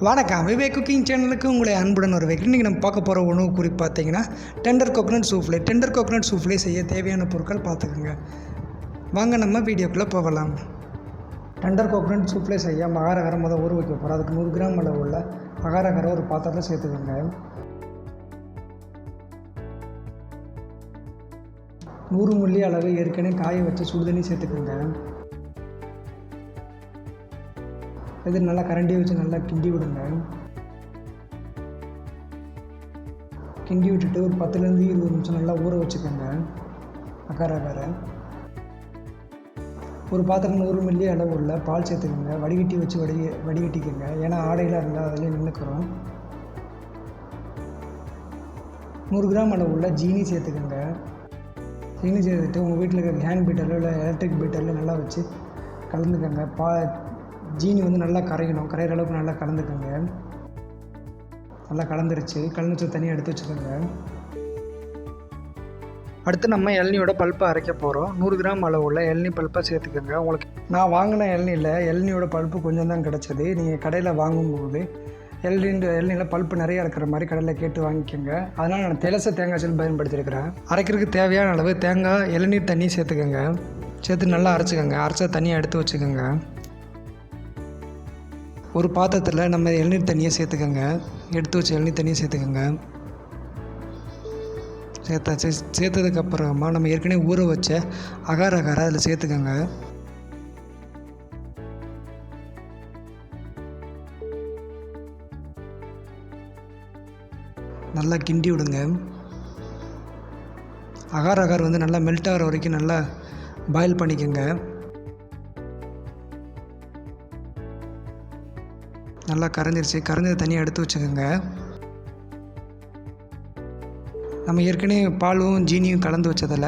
வணக்கம் விவேக் குக்கிங் சேனலுக்கு உங்களை அன்புடன் வரவேற்கிறேன். இன்றைக்கி நம்ம பார்க்க போகிற உணவு குறிப்பு பார்த்தீங்கன்னா டெண்டர் கோகோனட் சூஃப்லே. டெண்டர் கோகோனட் சூஃப்லே செய்ய தேவையான பொருட்கள் பார்த்துக்குங்க. வாங்க நம்ம வீடியோக்குள்ளே போகலாம். டெண்டர் கோகோனட் சூஃப்லே செய்ய அகாரகரை முதல் ஊற வைக்க போகிறோம். அதுக்கு 100 கிராம் அளவு உள்ள அகாரகரை ஒரு பாத்திரத்தில் சேர்த்துக்கோங்க. 100 மில்லி அளவு ஏற்கனவே காய வச்சு சுடுதண்ணி சேர்த்துக்கோங்க. இது நல்லா கரண்டியை வச்சு நல்லா கிண்டி விடுங்க. கிண்டி விட்டுட்டு ஒரு 10லேருந்து 20 நிமிஷம் நல்லா ஊற வச்சுக்கோங்க. அகாரகரை ஒரு பாத்திரம் 100 மில்லி அளவு உள்ள பால் சேர்த்துக்கோங்க. வடிகட்டி வச்சு வடிகட்டிக்கோங்க. ஏன்னா ஆடையில் இருந்தால் அதில் நின்றுக்கிறோம். 100 கிராம் அளவு உள்ள ஜீனி சேர்த்துக்கோங்க. ஜீனி சேர்த்துட்டு உங்கள் வீட்டில் இருக்கிற ஹேண்ட் பீட்டரில் இல்லை எலக்ட்ரிக் பீட்டரில் நல்லா வச்சு கலந்துக்கோங்க. ஜீனி நல்லா கரையணும். கரையிற அளவுக்கு நல்லா கலந்துக்கோங்க. நல்லா கலந்துருச்சு. கலந்து தனியாக எடுத்து வச்சுக்கோங்க. அடுத்து நம்ம இளநியோட பல்ப்பை அரைக்க போகிறோம். 100 கிராம் அளவு உள்ள இளநீ பல்ப்பை சேர்த்துக்கோங்க. உங்களுக்கு நான் வாங்கின இளநியோட பல்ப்பு கொஞ்சம் தான் கிடச்சிது. நீங்கள் கடையில் வாங்கும்போது இளநியில் பல்ப்பு நிறையா இருக்கிற மாதிரி கடையில் கேட்டு வாங்கிக்கோங்க. அதனால் நான் தெலச தேங்காய் சல் பயன்படுத்தியிருக்கிறேன். அரைக்கிறதுக்கு தேவையான அளவு தேங்காய் இளநீர் தண்ணி சேர்த்துக்கோங்க. சேர்த்து நல்லா அரைச்சிக்கோங்க. அரைச்சா தண்ணியை எடுத்து வச்சுக்கோங்க. ஒரு பாத்திரத்தில் நம்ம இளநீர் தண்ணியை சேர்த்துக்கோங்க. எடுத்து வச்ச இளநீர் தண்ணியை சேர்த்துக்கோங்க. சேர்த்ததுக்கப்புறமா நம்ம ஏற்கனவே ஊற வச்ச அகாரகரை அதில் சேர்த்துக்கோங்க. நல்லா கிண்டி விடுங்க. அகாரகர் நல்லா மெல்ட் ஆகிற வரைக்கும் நல்லா பாயில் பண்ணிக்கோங்க. நல்லா கரைஞ்சிருச்சு. கரைஞ்ச தண்ணியை எடுத்து வச்சுக்கோங்க. நம்ம ஏற்கனவே பாலும் ஜீனியும் கலந்து வச்சதில்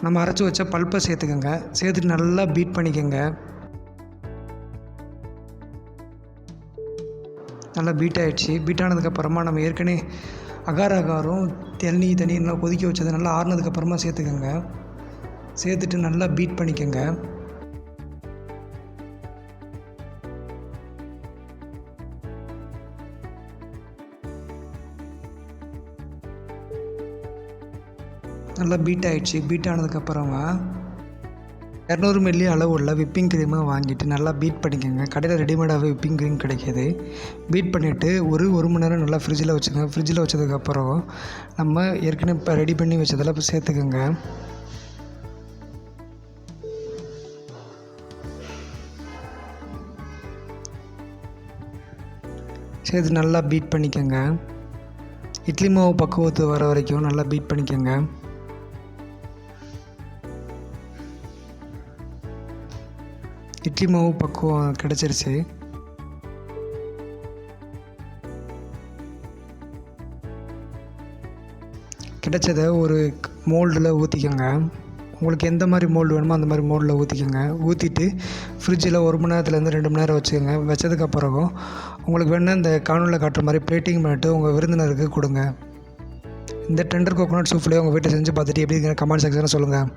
நம்ம அரைச்சி வச்ச பல்ப்பை சேர்த்துக்கோங்க. சேர்த்துட்டு நல்லா பீட் பண்ணிக்கோங்க. நல்லா பீட் ஆகிடுச்சு. பீட் ஆனதுக்கப்புறமா நம்ம ஏற்கனவே அகாரகாரம் தண்ணி நல்லா கொதிக்க வச்சதை நல்லா ஆறுனதுக்கப்புறமா சேர்த்துக்கோங்க. சேர்த்துட்டு நல்லா பீட் பண்ணிக்கோங்க. நல்லா பீட் ஆகிடுச்சு. பீட் ஆனதுக்கப்புறமா 200 மில்லி அளவு உள்ள விப்பிங் க்ரீமை வாங்கிட்டு நல்லா பீட் பண்ணிக்கோங்க. கடையில் ரெடிமேடாகவே விப்பிங் க்ரீம் கிடைக்கிது. பீட் பண்ணிவிட்டு ஒரு மணி நேரம் நல்லா ஃப்ரிட்ஜில் வச்சுக்கோங்க. ஃப்ரிட்ஜில் வச்சதுக்கப்புறம் நம்ம ஏற்கனவே இப்போ ரெடி பண்ணி வச்சதில் இப்போ சேர்த்துக்கோங்க. சேர்த்து நல்லா பீட் பண்ணிக்கோங்க. இட்லி மாவு பக்குவத்து வர வரைக்கும் நல்லா பீட் பண்ணிக்கோங்க. இட்லி மாவு பக்குவம் கிடச்சிருச்சு. கிடைச்சதை ஒரு மோல்டில் ஊற்றிக்கோங்க. உங்களுக்கு எந்த மாதிரி மோல்டு வேணுமோ அந்த மாதிரி மோல்டில் ஊற்றிக்கோங்க. ஊற்றிட்டு ஃப்ரிட்ஜில் 1 மணி நேரத்துலேருந்து 2 மணி நேரம் வச்சுக்கோங்க. வச்சதுக்கப்புறம் உங்களுக்கு வேணுன்னா இந்த காணொலியில் காட்டுற மாதிரி பிளேட்டிங் பண்ணிவிட்டு உங்கள் விருந்தினருக்கு கொடுங்க. இந்த டெண்டர் கோகோனட் சூஃப்லேயே உங்கள் வீட்டை செஞ்சு பார்த்துட்டு எப்படி இருக்குன்னு கமெண்ட் செக்ஷனில் சொல்லுங்கள்.